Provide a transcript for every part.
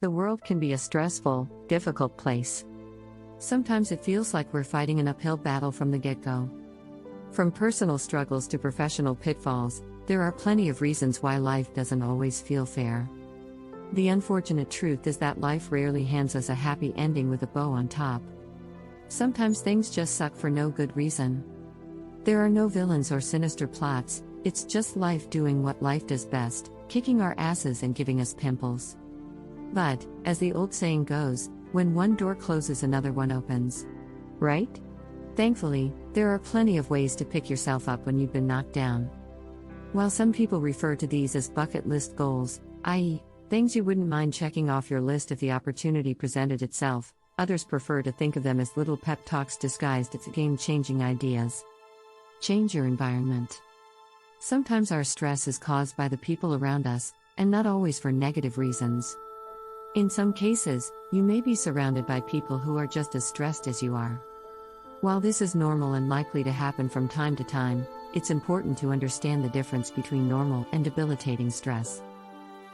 The world can be a stressful, difficult place. Sometimes it feels like we're fighting an uphill battle from the get-go. From personal struggles to professional pitfalls, there are plenty of reasons why life doesn't always feel fair. The unfortunate truth is that life rarely hands us a happy ending with a bow on top. Sometimes things just suck for no good reason. There are no villains or sinister plots, it's just life doing what life does best, kicking our asses and giving us pimples. But, as the old saying goes, when one door closes, another one opens. Right? Thankfully, there are plenty of ways to pick yourself up when you've been knocked down. While some people refer to these as bucket list goals, i.e., things you wouldn't mind checking off your list if the opportunity presented itself, others prefer to think of them as little pep talks disguised as game-changing ideas. Change your environment. Sometimes our stress is caused by the people around us, and not always for negative reasons. In some cases, you may be surrounded by people who are just as stressed as you are. While this is normal and likely to happen from time to time, it's important to understand the difference between normal and debilitating stress.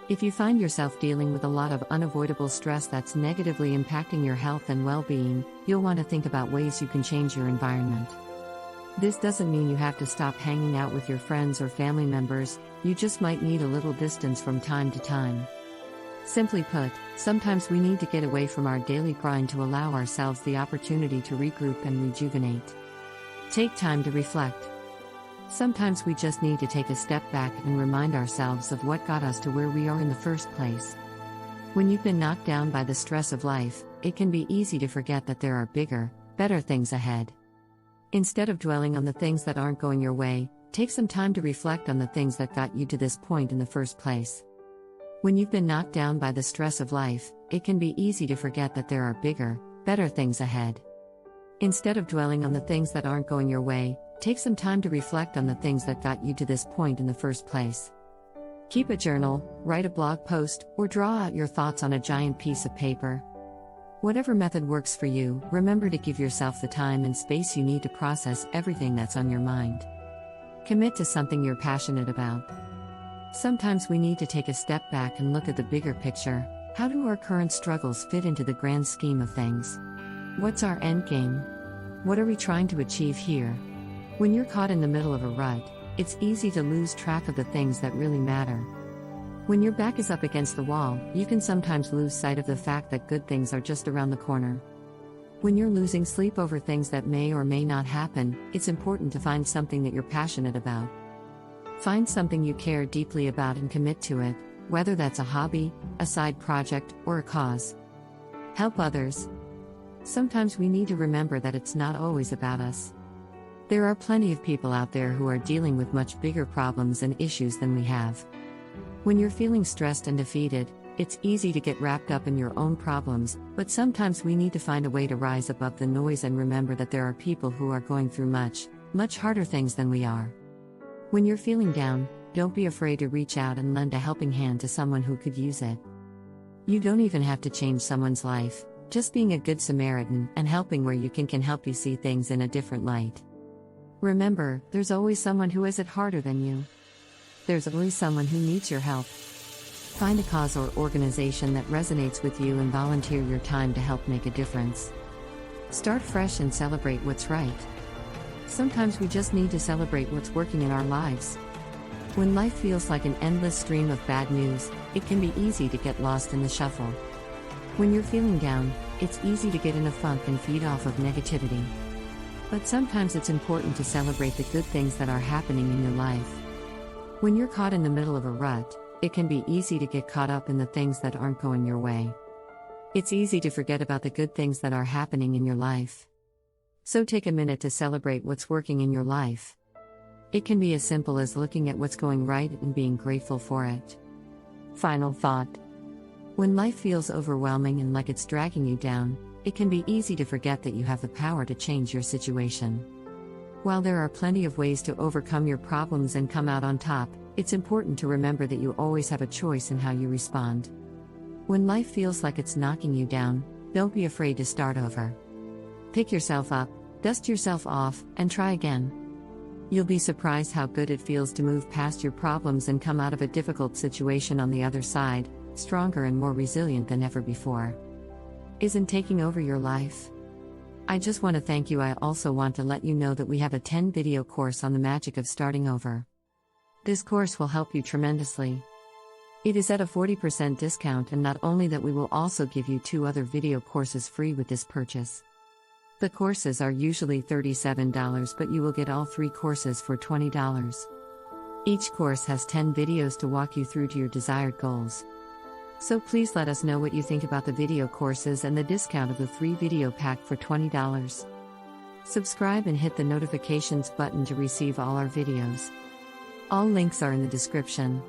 If you find yourself dealing with a lot of unavoidable stress that's negatively impacting your health and well-being, you'll want to think about ways you can change your environment. This doesn't mean you have to stop hanging out with your friends or family members, you just might need a little distance from time to time. Simply put, sometimes we need to get away from our daily grind to allow ourselves the opportunity to regroup and rejuvenate. Take time to reflect. Sometimes we just need to take a step back and remind ourselves of what got us to where we are in the first place. When you've been knocked down by the stress of life, it can be easy to forget that there are bigger, better things ahead. Instead of dwelling on the things that aren't going your way, take some time to reflect on the things that got you to this point in the first place. When you've been knocked down by the stress of life, it can be easy to forget that there are bigger, better things ahead. Instead of dwelling on the things that aren't going your way, take some time to reflect on the things that got you to this point in the first place. Keep a journal, write a blog post, or draw out your thoughts on a giant piece of paper. Whatever method works for you, remember to give yourself the time and space you need to process everything that's on your mind. Commit to something you're passionate about. Sometimes we need to take a step back and look at the bigger picture. How do our current struggles fit into the grand scheme of things? What's our end game? What are we trying to achieve here? When you're caught in the middle of a rut, it's easy to lose track of the things that really matter. When your back is up against the wall, you can sometimes lose sight of the fact that good things are just around the corner. When you're losing sleep over things that may or may not happen, it's important to find something that you're passionate about. Find something you care deeply about and commit to it, whether that's a hobby, a side project, or a cause. Help others. Sometimes we need to remember that it's not always about us. There are plenty of people out there who are dealing with much bigger problems and issues than we have. When you're feeling stressed and defeated, it's easy to get wrapped up in your own problems, but sometimes we need to find a way to rise above the noise and remember that there are people who are going through much harder things than we are. When you're feeling down, don't be afraid to reach out and lend a helping hand to someone who could use it. You don't even have to change someone's life, just being a good Samaritan and helping where you can help you see things in a different light. Remember, there's always someone who has it harder than you. There's always someone who needs your help. Find a cause or organization that resonates with you and volunteer your time to help make a difference. Start fresh and celebrate what's right. Sometimes we just need to celebrate what's working in our lives. When life feels like an endless stream of bad news, it can be easy to get lost in the shuffle. When you're feeling down, it's easy to get in a funk and feed off of negativity. But sometimes it's important to celebrate the good things that are happening in your life. When you're caught in the middle of a rut, it can be easy to get caught up in the things that aren't going your way. It's easy to forget about the good things that are happening in your life. So take a minute to celebrate what's working in your life. It can be as simple as looking at what's going right and being grateful for it. Final thought. When life feels overwhelming and like it's dragging you down, it can be easy to forget that you have the power to change your situation. While there are plenty of ways to overcome your problems and come out on top, it's important to remember that you always have a choice in how you respond. When life feels like it's knocking you down, don't be afraid to start over. Pick yourself up, dust yourself off, and try again. You'll be surprised how good it feels to move past your problems and come out of a difficult situation on the other side, stronger and more resilient than ever before. Isn't taking over your life? I just want to thank you. I also want to let you know that we have a 10-video course on the magic of starting over. This course will help you tremendously. It is at a 40% discount, and not only that, we will also give you 2 other video courses free with this purchase. The courses are usually $37, but you will get all 3 courses for $20. Each course has 10 videos to walk you through to your desired goals. So please let us know what you think about the video courses and the discount of the 3-video pack for $20. Subscribe and hit the notifications button to receive all our videos. All links are in the description.